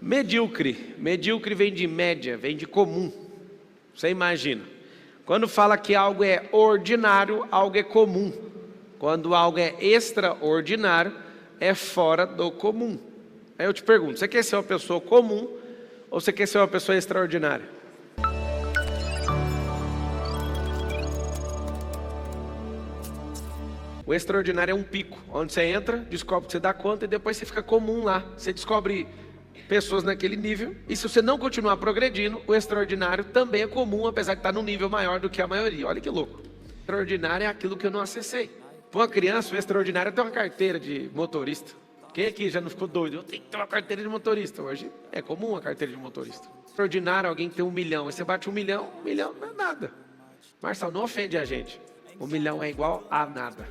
Medíocre. Medíocre vem de média, vem de comum. Você imagina. Quando fala que algo é ordinário, algo é comum. Quando algo é extraordinário, é fora do comum. Aí eu te pergunto, você quer ser uma pessoa comum ou você quer ser uma pessoa extraordinária? O extraordinário é um pico, onde você entra, descobre que você dá conta e depois você fica comum lá. Você descobre pessoas naquele nível, e se você não continuar progredindo, o extraordinário também é comum, apesar de estar num nível maior do que a maioria. Olha que louco. O extraordinário é aquilo que eu não acessei. Para uma criança, o extraordinário é ter uma carteira de motorista. Quem aqui já não ficou doido? Eu tenho que ter uma carteira de motorista. Hoje é comum a carteira de motorista. Extraordinário é alguém ter 1 milhão. Aí você bate 1 milhão não é nada. Marcelo, não ofende a gente. 1 milhão é igual a nada.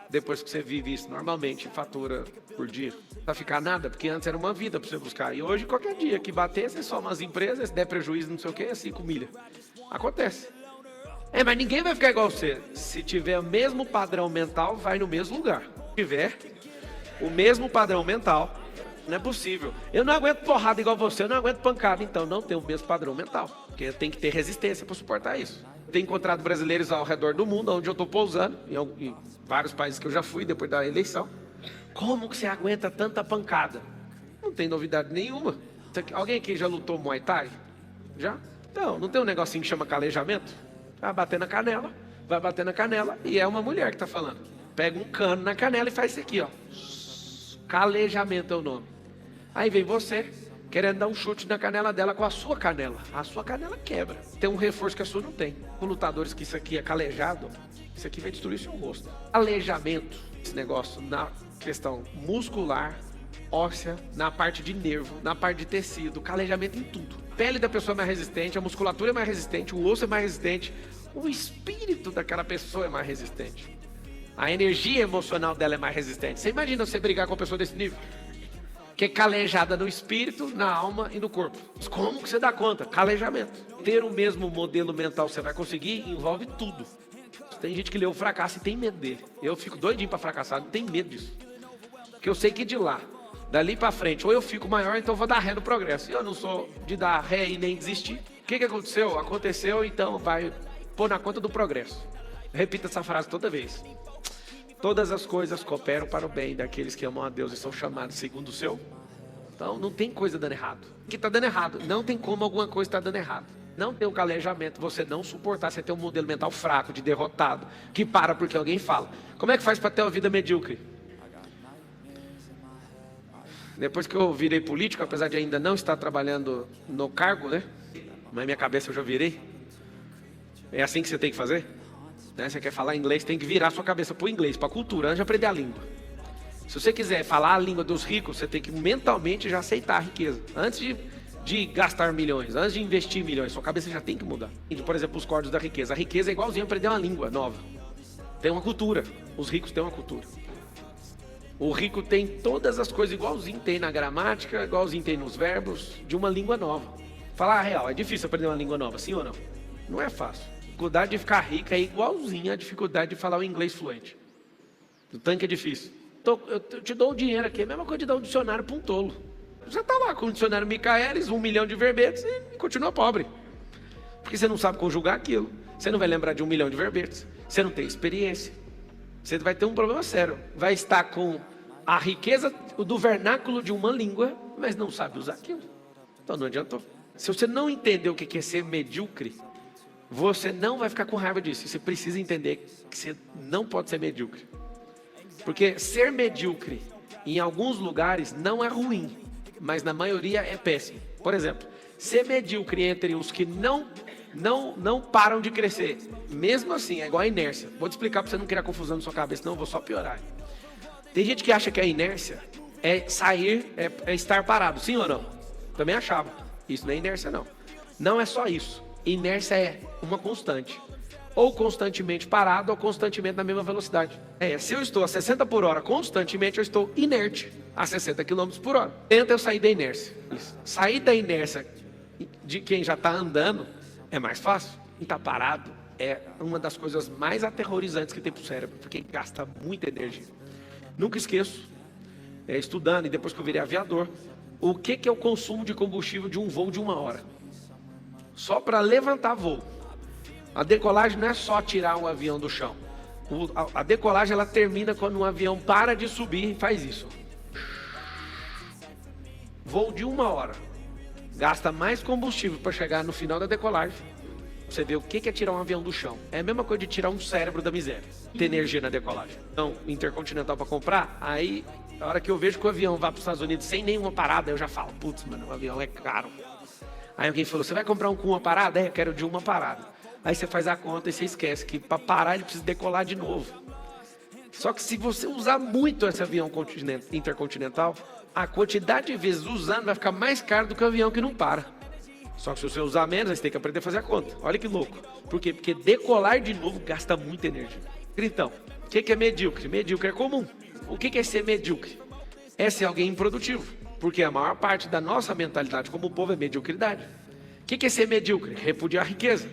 Depois que você vive isso normalmente, fatura por dia, vai ficar nada, porque antes era uma vida para você buscar. E hoje, qualquer dia que bater, você soma as empresas, se der prejuízo, não sei o que, é 5 milhas. Acontece. Mas ninguém vai ficar igual você. Se tiver o mesmo padrão mental, vai no mesmo lugar. Se tiver o mesmo padrão mental, não é possível. Eu não aguento porrada igual você, eu não aguento pancada, então não tem o mesmo padrão mental. Porque tem que ter resistência para suportar isso. Tenho encontrado brasileiros ao redor do mundo, onde eu estou pousando, em vários países que eu já fui depois da eleição. Como que você aguenta tanta pancada? Não tem novidade nenhuma. Alguém aqui já lutou Muay Thai? Já? Não tem um negocinho que chama calejamento? Vai bater na canela, e é uma mulher que está falando. Pega um cano na canela e faz isso aqui, ó. Calejamento é o nome. Aí vem você, querendo dar um chute na canela dela com a sua canela. A sua canela quebra. Tem um reforço que a sua não tem. Com lutadores que isso aqui é calejado, isso aqui vai destruir seu rosto. Calejamento, esse negócio na questão muscular, óssea, na parte de nervo, na parte de tecido, calejamento em tudo. A pele da pessoa é mais resistente, a musculatura é mais resistente, o osso é mais resistente, o espírito daquela pessoa é mais resistente. A energia emocional dela é mais resistente. Você imagina você brigar com uma pessoa desse nível? Que é calejada no espírito, na alma e no corpo. Como que você dá conta? Calejamento. Ter o mesmo modelo mental você vai conseguir, envolve tudo. Tem gente que lê o fracasso e tem medo dele. Eu fico doidinho para fracassar, não tenho medo disso. Porque eu sei que de lá, dali para frente, ou eu fico maior, então eu vou dar ré no progresso. Eu não sou de dar ré e nem desistir. O que aconteceu? Aconteceu, então vai pôr na conta do progresso. Repita essa frase toda vez. Todas as coisas cooperam para o bem daqueles que amam a Deus e são chamados segundo o seu. Então não tem coisa dando errado. O que está dando errado? Não tem como alguma coisa está dando errado. Não tem um calejamento, você não suportar, você tem um modelo mental fraco, de derrotado, que para porque alguém fala. Como é que faz para ter uma vida medíocre? Depois que eu virei político, apesar de ainda não estar trabalhando no cargo, né? Mas na minha cabeça eu já virei. É assim que você tem que fazer? Você quer falar inglês, tem que virar sua cabeça para o inglês, para a cultura, antes de aprender a língua. Se você quiser falar a língua dos ricos, você tem que mentalmente já aceitar a riqueza. Antes de gastar milhões, antes de investir milhões, sua cabeça já tem que mudar. Por exemplo, os códigos da riqueza. A riqueza é igualzinho a aprender uma língua nova. Tem uma cultura. Os ricos têm uma cultura. O rico tem todas as coisas igualzinho tem na gramática, igualzinho tem nos verbos, de uma língua nova. Falar a real, é difícil aprender uma língua nova, sim ou não? Não é fácil. A dificuldade de ficar rica é igualzinha a dificuldade de falar o inglês fluente. O tanque é difícil. Eu te dou o dinheiro aqui, é a mesma coisa de dar um dicionário para um tolo. Você está lá com o dicionário Michaelis, 1 milhão de verbetes e continua pobre. Porque você não sabe conjugar aquilo. Você não vai lembrar de 1 milhão de verbetes. Você não tem experiência. Você vai ter um problema sério. Vai estar com a riqueza do vernáculo de uma língua, mas não sabe usar aquilo. Então não adiantou. Se você não entender o que é ser medíocre, você não vai ficar com raiva disso. Você precisa entender que você não pode ser medíocre. Porque ser medíocre em alguns lugares não é ruim, mas na maioria é péssimo. Por exemplo, ser medíocre entre os que não param de crescer, mesmo assim, é igual a inércia. Vou te explicar para você não criar confusão na sua cabeça, senão eu vou só piorar. Tem gente que acha que a inércia é sair, é estar parado, sim ou não? Também achava. Isso não é inércia, não. Não é só isso. Inércia é uma constante. Ou constantemente parado, ou constantemente na mesma velocidade. Se eu estou a 60 por hora constantemente, eu estou inerte a 60 km por hora. Tenta eu sair da inércia. Isso. Sair da inércia de quem já está andando é mais fácil. Quem está parado é uma das coisas mais aterrorizantes que tem para o cérebro, porque gasta muita energia. Nunca esqueço, estudando, e depois que eu virei aviador, O que é o consumo de combustível de um voo de 1 hora? Só para levantar voo. A decolagem não é só tirar um avião do chão. A decolagem ela termina quando um avião para de subir e faz isso. Voo de 1 hora. Gasta mais combustível para chegar no final da decolagem. Você vê o que é tirar um avião do chão. É a mesma coisa de tirar um cérebro da miséria. Ter energia na decolagem. Então, Intercontinental para comprar, aí, a hora que eu vejo que o avião vai para os Estados Unidos sem nenhuma parada, eu já falo, putz, mano, o avião é caro. Aí alguém falou, você vai comprar um com uma parada? Eu quero de uma parada. Aí você faz a conta e você esquece que para parar ele precisa decolar de novo. Só que se você usar muito esse avião intercontinental, a quantidade de vezes usando vai ficar mais caro do que o avião que não para. Só que se você usar menos, você tem que aprender a fazer a conta. Olha que louco. Por quê? Porque decolar de novo gasta muita energia. Então, o que é medíocre? Medíocre é comum. O que é ser medíocre? É ser alguém improdutivo. Porque a maior parte da nossa mentalidade como povo é mediocridade. O que é ser medíocre? Repudiar a riqueza.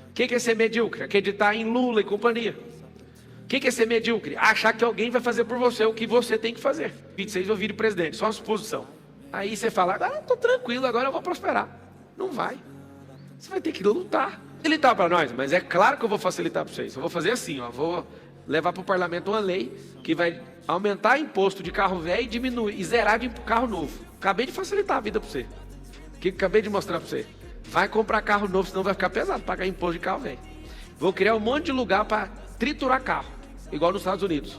O que é ser medíocre? Acreditar em Lula e companhia. O que é ser medíocre? Achar que alguém vai fazer por você o que você tem que fazer. 26 eu viro presidente, só uma suposição. Aí você fala, tô tranquilo, agora eu vou prosperar. Não vai. Você vai ter que lutar. Facilitar para nós, mas é claro que eu vou facilitar para vocês. Eu vou fazer assim, vou levar para o parlamento uma lei que vai aumentar imposto de carro velho e diminuir, e zerar de carro novo. Acabei de facilitar a vida para você. O que acabei de mostrar para você? Vai comprar carro novo, senão vai ficar pesado pagar imposto de carro velho. Vou criar um monte de lugar para triturar carro, igual nos Estados Unidos.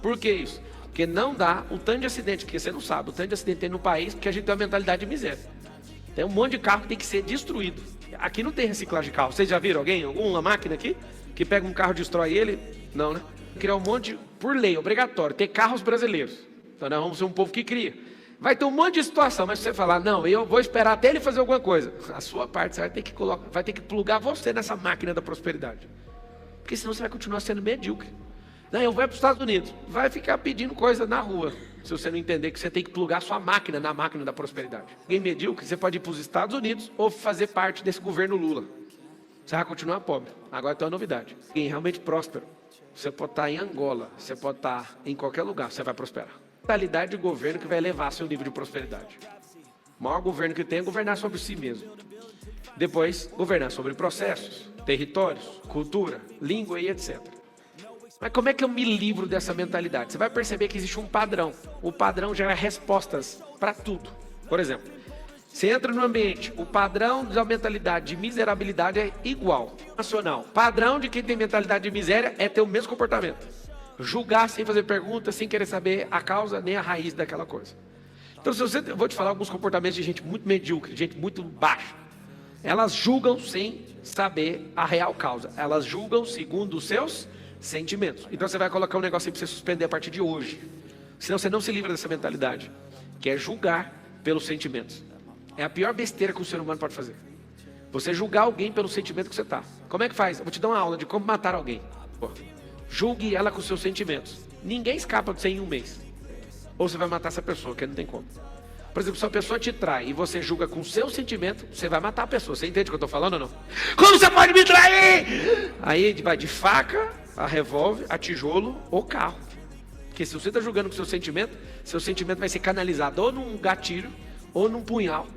Por que isso? Porque não dá o tanto de acidente, que você não sabe, o tanto de acidente tem no país, porque a gente tem uma mentalidade de miséria. Tem um monte de carro que tem que ser destruído. Aqui não tem reciclagem de carro. Vocês já viram alguém, alguma máquina aqui, que pega um carro e destrói ele? Não, né? Criar um monte, por lei, obrigatório, ter carros brasileiros. Então nós vamos ser um povo que cria. Vai ter um monte de situação, mas se você falar, não, eu vou esperar até ele fazer alguma coisa. A sua parte, você vai ter que plugar você nessa máquina da prosperidade. Porque senão você vai continuar sendo medíocre. Não, eu vou para os Estados Unidos, vai ficar pedindo coisa na rua. Se você não entender que você tem que plugar sua máquina na máquina da prosperidade. Alguém medíocre, você pode ir para os Estados Unidos ou fazer parte desse governo Lula. Você vai continuar pobre. Agora tem uma novidade. Alguém realmente próspero. Você pode estar em Angola, você pode estar em qualquer lugar, você vai prosperar. Mentalidade de governo que vai elevar seu nível de prosperidade. O maior governo que tem é governar sobre si mesmo. Depois, governar sobre processos, territórios, cultura, língua e etc. Mas como é que eu me livro dessa mentalidade? Você vai perceber que existe um padrão. O padrão gera respostas para tudo. Por exemplo, você entra no ambiente, o padrão da mentalidade de miserabilidade é igual. Nacional. Padrão de quem tem mentalidade de miséria é ter o mesmo comportamento. Julgar sem fazer perguntas, sem querer saber a causa nem a raiz daquela coisa. Então, eu vou te falar alguns comportamentos de gente muito medíocre, gente muito baixa. Elas julgam sem saber a real causa. Elas julgam segundo os seus sentimentos. Então você vai colocar um negócio aí para você suspender a partir de hoje. Senão você não se livra dessa mentalidade, que é julgar pelos sentimentos. É a pior besteira que o ser humano pode fazer. Você julgar alguém pelo sentimento que você está. Como é que faz? Eu vou te dar uma aula de como matar alguém. Julgue ela com seus sentimentos. Ninguém escapa de você em um mês. Ou você vai matar essa pessoa, que não tem como. Por exemplo, se a pessoa te trai e você julga com seu sentimento, você vai matar a pessoa. Você entende o que eu estou falando ou não? Como você pode me trair? Aí vai de faca, a revólver, a tijolo ou carro. Porque se você está julgando com seu sentimento vai ser canalizado ou num gatilho, ou num punhal,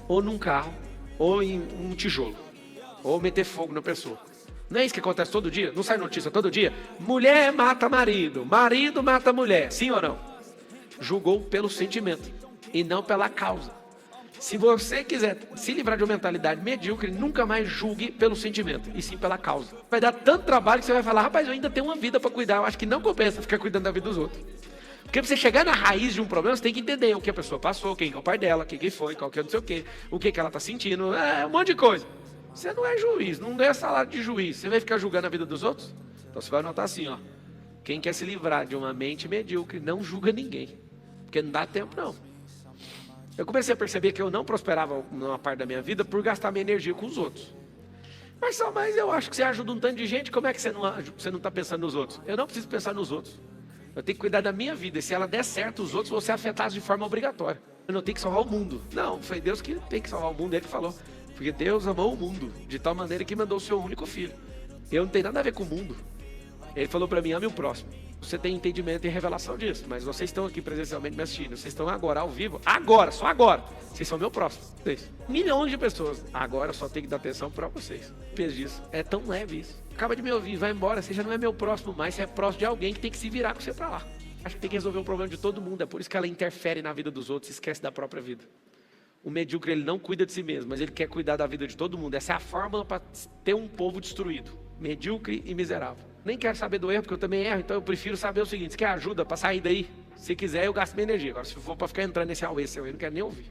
ou num carro, ou em um tijolo. Ou meter fogo na pessoa. Não é isso que acontece todo dia? Não sai notícia todo dia? Mulher mata marido, marido mata mulher. Sim ou não? Julgou pelo sentimento e não pela causa. Se você quiser se livrar de uma mentalidade medíocre, nunca mais julgue pelo sentimento, e sim pela causa. Vai dar tanto trabalho que você vai falar, rapaz, eu ainda tenho uma vida para cuidar, eu acho que não compensa ficar cuidando da vida dos outros. Porque para você chegar na raiz de um problema, você tem que entender o que a pessoa passou, quem é o pai dela, quem que foi, qual que é não sei o que ela está sentindo, um monte de coisa. Você não é juiz, não ganha salário de juiz, você vai ficar julgando a vida dos outros? Então você vai anotar assim, quem quer se livrar de uma mente medíocre, não julga ninguém, porque não dá tempo não. Eu comecei a perceber que eu não prosperava numa parte da minha vida por gastar minha energia com os outros. Mas eu acho que você ajuda um tanto de gente, como é que você não está pensando nos outros? Eu não preciso pensar nos outros. Eu tenho que cuidar da minha vida, e se ela der certo, os outros vão ser afetados de forma obrigatória. Eu não tenho que salvar o mundo. Não, foi Deus que tem que salvar o mundo, ele falou. Porque Deus amou o mundo, de tal maneira que mandou o seu único filho. Eu não tenho nada a ver com o mundo. Ele falou para mim, ame o próximo. você tem entendimento e revelação disso. Mas vocês estão aqui presencialmente me assistindo. Vocês estão agora ao vivo. Agora, só agora. Vocês são meu próximo. Vocês. Milhões de pessoas. Agora eu só tenho que dar atenção para vocês. O peso disso. É tão leve isso. Acaba de me ouvir, vai embora. Você já não é meu próximo mais. Você é próximo de alguém que tem que se virar com você para lá. Acho que tem que resolver o problema de todo mundo. É por isso que ela interfere na vida dos outros e esquece da própria vida. O medíocre, ele não cuida de si mesmo, mas ele quer cuidar da vida de todo mundo. Essa é a fórmula para ter um povo destruído. Medíocre e miserável. Nem quero saber do erro, porque eu também erro, então eu prefiro saber o seguinte: você quer ajuda para sair daí? Se quiser, eu gasto minha energia. Agora, se for para ficar entrando nesse auê seu, eu não quero nem ouvir.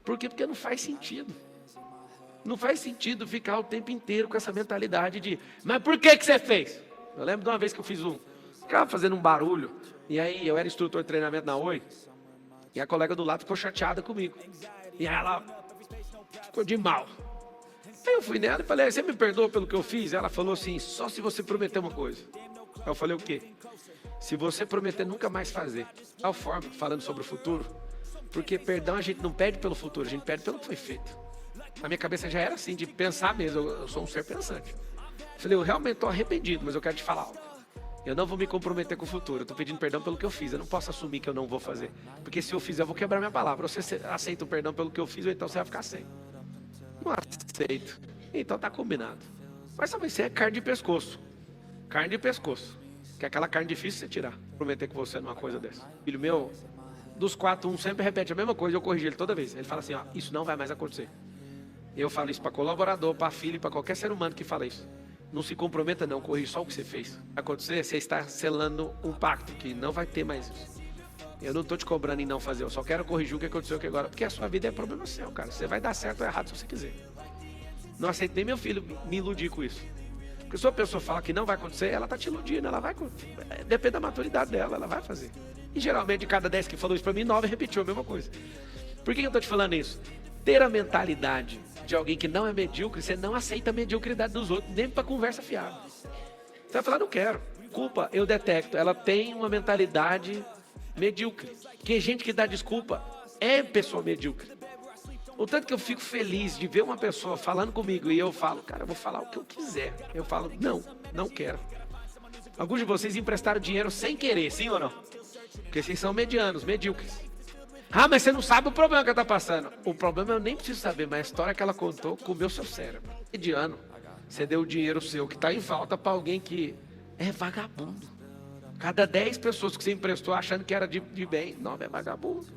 Por quê? Porque não faz sentido. Não faz sentido ficar o tempo inteiro com essa mentalidade de: mas por que você fez? Eu lembro de uma vez que eu fiz ficava fazendo um barulho, e aí eu era instrutor de treinamento na Oi, e a colega do lado ficou chateada comigo. E ela ficou de mal. Aí eu fui nela e falei: você me perdoa pelo que eu fiz? Ela falou assim: só se você prometer uma coisa. Aí eu falei: o quê? Se você prometer nunca mais fazer. Tal forma, falando sobre o futuro. Porque perdão a gente não pede pelo futuro, a gente pede pelo que foi feito. Na minha cabeça já era assim, de pensar mesmo. Eu sou um ser pensante. Eu falei: eu realmente estou arrependido, mas eu quero te falar algo. Eu não vou me comprometer com o futuro. Eu estou pedindo perdão pelo que eu fiz. Eu não posso assumir que eu não vou fazer. Porque se eu fizer, eu vou quebrar minha palavra. Você aceita o perdão pelo que eu fiz, ou então você vai ficar sem. Não aceito. Então tá combinado. Mas sabe, isso é carne de pescoço. Carne de pescoço. Que é aquela carne difícil de você tirar. Prometer com você numa coisa dessa. Filho meu, dos 4, um sempre repete a mesma coisa. Eu corrigi ele toda vez. Ele fala assim: ó, isso não vai mais acontecer. Eu falo isso para colaborador, para filho, para qualquer ser humano que fala isso. Não se comprometa não, corrija só o que você fez. Acontecer, você está selando um pacto que não vai ter mais isso. Eu não estou te cobrando em não fazer, eu só quero corrigir o que aconteceu aqui agora, porque a sua vida é problema seu, cara. Você vai dar certo ou errado se você quiser. Não aceito nem meu filho me iludir com isso. Porque se a pessoa fala que não vai acontecer, ela está te iludindo, ela vai. Depende da maturidade dela, ela vai fazer. E geralmente de cada 10 que falou isso para mim, 9 repetiu a mesma coisa. Por que eu estou te falando isso? Ter a mentalidade de alguém que não é medíocre, você não aceita a mediocridade dos outros, nem para conversa fiável. Você vai falar: não quero. Culpa, eu detecto. Ela tem uma mentalidade medíocre. Porque gente que dá desculpa é pessoa medíocre. O tanto que eu fico feliz de ver uma pessoa falando comigo e eu falo: cara, eu vou falar o que eu quiser. Eu falo: não quero. Alguns de vocês emprestaram dinheiro sem querer, sim ou não? Porque vocês são medianos, medíocres. Ah, mas você não sabe o problema que ela está passando. O problema eu nem preciso saber, mas a história que ela contou comeu seu cérebro. Mediano, você deu o dinheiro seu que está em falta para alguém que é vagabundo. Cada 10 pessoas que você emprestou achando que era de bem, 9 é vagabundo.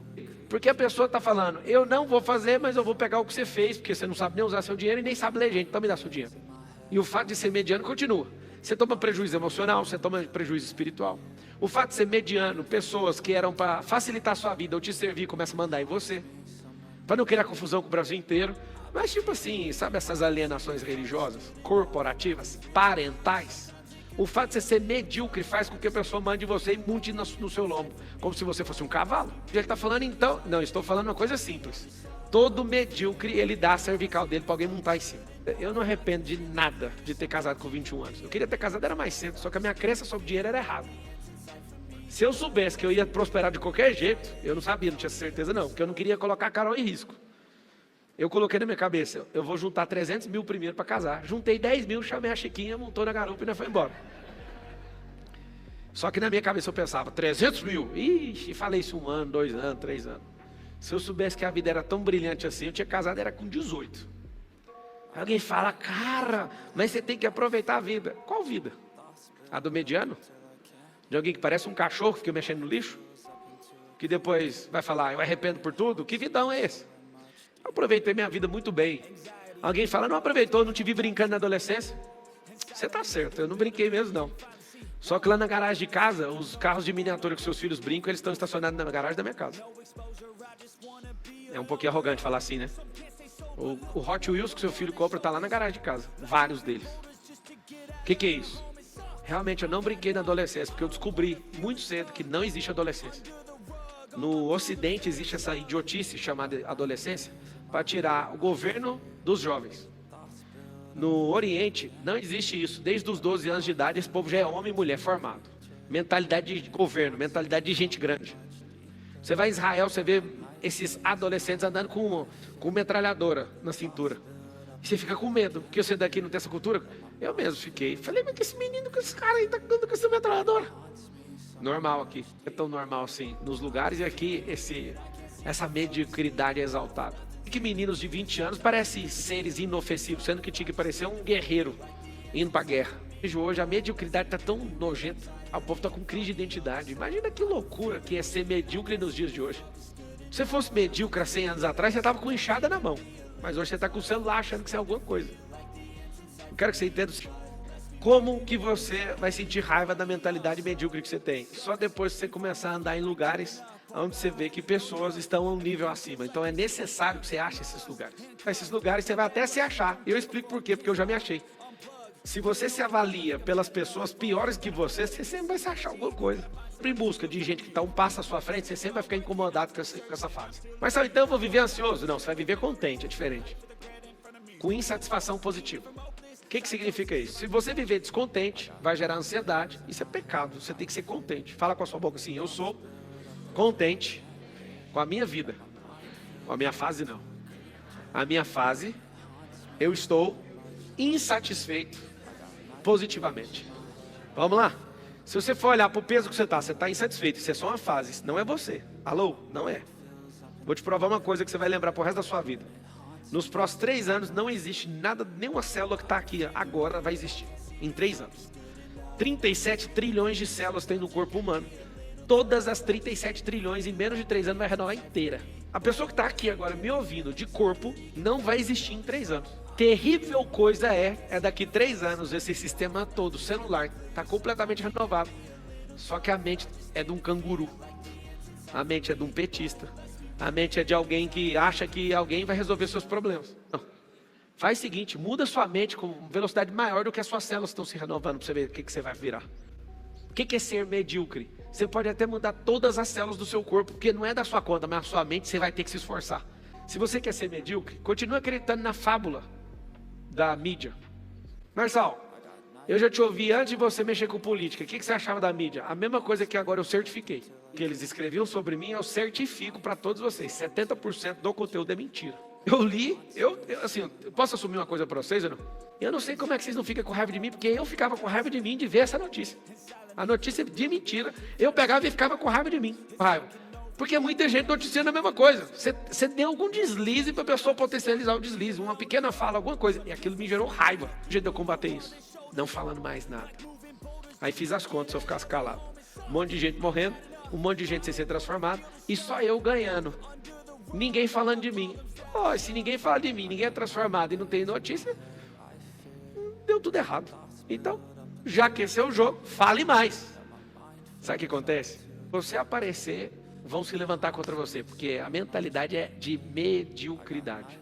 Porque a pessoa está falando: eu não vou fazer, mas eu vou pegar o que você fez, porque você não sabe nem usar seu dinheiro e nem sabe ler gente, então me dá seu dinheiro. E o fato de ser mediano continua. Você toma prejuízo emocional, você toma prejuízo espiritual. O fato de ser mediano, pessoas que eram para facilitar a sua vida ou te servir, começam a mandar em você. Para não criar confusão com o Brasil inteiro. Mas tipo assim, sabe essas alienações religiosas, corporativas, parentais? O fato de você ser medíocre faz com que a pessoa mande você e monte no seu lombo, como se você fosse um cavalo. Ele está falando então... Não, estou falando uma coisa simples. Todo medíocre, ele dá a cervical dele para alguém montar em cima. Eu não arrependo de nada de ter casado com 21 anos. Eu queria ter casado, era mais cedo, só que a minha crença sobre dinheiro era errada. Se eu soubesse que eu ia prosperar de qualquer jeito, eu não sabia, não tinha certeza não, porque eu não queria colocar a Carol em risco. Eu coloquei na minha cabeça: eu vou juntar 300 mil primeiro para casar. Juntei 10 mil, chamei a Chiquinha, montou na garupa e nós foi embora. Só que na minha cabeça eu pensava: 300 mil? Ixi, falei isso 1 ano, 2 anos, 3 anos. Se eu soubesse que a vida era tão brilhante assim, eu tinha casado, era com 18. Alguém fala: cara, mas você tem que aproveitar a vida. Qual vida? A do mediano? De alguém que parece um cachorro que fica mexendo no lixo? Que depois vai falar: eu arrependo por tudo? Que vidão é esse? Eu aproveitei minha vida muito bem. Alguém fala: não aproveitou, não te vi brincando na adolescência? Você tá certo, eu não brinquei mesmo não. Só que lá na garagem de casa, os carros de miniatura que seus filhos brincam, eles estão estacionados na garagem da minha casa. É um pouquinho arrogante falar assim, né? O Hot Wheels que seu filho compra está lá na garagem de casa. Vários deles. O que é isso? Realmente eu não brinquei na adolescência, porque eu descobri muito cedo que não existe adolescência. No Ocidente existe essa idiotice chamada adolescência para tirar o governo dos jovens. No Oriente não existe isso. Desde os 12 anos de idade esse povo já é homem e mulher formado. Mentalidade de governo, mentalidade de gente grande. Você vai em Israel, você vê esses adolescentes andando com metralhadora na cintura. E você fica com medo, porque você daqui não tem essa cultura. Eu mesmo fiquei. Falei: mas que esse menino, que esse cara aí tá andando com essa metralhadora? Normal aqui. É tão normal assim nos lugares e aqui essa mediocridade é exaltada. Que meninos de 20 anos parecem seres inofensivos, sendo que tinha que parecer um guerreiro indo pra guerra. Hoje a mediocridade tá tão nojenta. O povo tá com crise de identidade. Imagina que loucura que é ser medíocre nos dias de hoje. Se você fosse medíocre há 100 anos atrás, você tava com enxada na mão. Mas hoje você tá com o celular achando que isso é alguma coisa. Eu quero que você entenda como que você vai sentir raiva da mentalidade medíocre que você tem. Só depois que você começar a andar em lugares onde você vê que pessoas estão a um nível acima. Então é necessário que você ache esses lugares. Esses lugares você vai até se achar. E eu explico por quê, porque eu já me achei. Se você se avalia pelas pessoas piores que você sempre vai se achar alguma coisa. Em busca de gente que está um passo à sua frente, você sempre vai ficar incomodado com essa fase. Mas sabe, então eu vou viver ansioso? Não, você vai viver contente, é diferente. Com insatisfação positiva. O que significa isso? Se você viver descontente, vai gerar ansiedade. Isso é pecado, você tem que ser contente. Fala com a sua boca assim, eu sou contente com a minha vida. Com a minha fase, não. A minha fase, eu estou insatisfeito positivamente. Vamos lá? Se você for olhar para o peso que você está insatisfeito. Isso é só uma fase, isso não é você. Alô? Não é. Vou te provar uma coisa que você vai lembrar pro resto da sua vida. Nos próximos 3 anos não existe nada, nenhuma célula que está aqui agora vai existir. Em 3 anos. 37 trilhões de células tem no corpo humano. Todas as 37 trilhões em menos de 3 anos vai renovar inteira. A pessoa que está aqui agora me ouvindo de corpo não vai existir em 3 anos. Terrível coisa é daqui 3 anos esse sistema todo, celular, está completamente renovado. Só que a mente é de um canguru. A mente é de um petista. A mente é de alguém que acha que alguém vai resolver seus problemas. Não. Faz o seguinte, muda sua mente com velocidade maior do que as suas células estão se renovando para você ver o que você vai virar. O que é ser medíocre? Você pode até mudar todas as células do seu corpo, porque não é da sua conta, mas a sua mente você vai ter que se esforçar. Se você quer ser medíocre, continue acreditando na fábula da mídia. Marçal, eu já te ouvi antes de você mexer com política. O que você achava da mídia? A mesma coisa que agora eu certifiquei. O que eles escreviam sobre mim, eu certifico para todos vocês. 70% do conteúdo é mentira. Eu li, eu posso assumir uma coisa para vocês ou não? Eu não sei como é que vocês não ficam com raiva de mim, porque eu ficava com raiva de mim de ver essa notícia. A notícia de mentira, eu pegava e ficava com raiva de mim. Raiva. Porque muita gente noticiando a mesma coisa. Você deu algum deslize para a pessoa potencializar o deslize. Uma pequena fala, alguma coisa. E aquilo me gerou raiva. O jeito de eu combater isso. Não falando mais nada. Aí fiz as contas se eu ficasse calado. Um monte de gente morrendo. Um monte de gente sem ser transformado. E só eu ganhando. Ninguém falando de mim. Oh, se ninguém fala de mim, ninguém é transformado e não tem notícia, deu tudo errado. Então, já que esse é o jogo, fale mais. Sabe o que acontece? Você aparecer, vão se levantar contra você, porque a mentalidade é de mediocridade.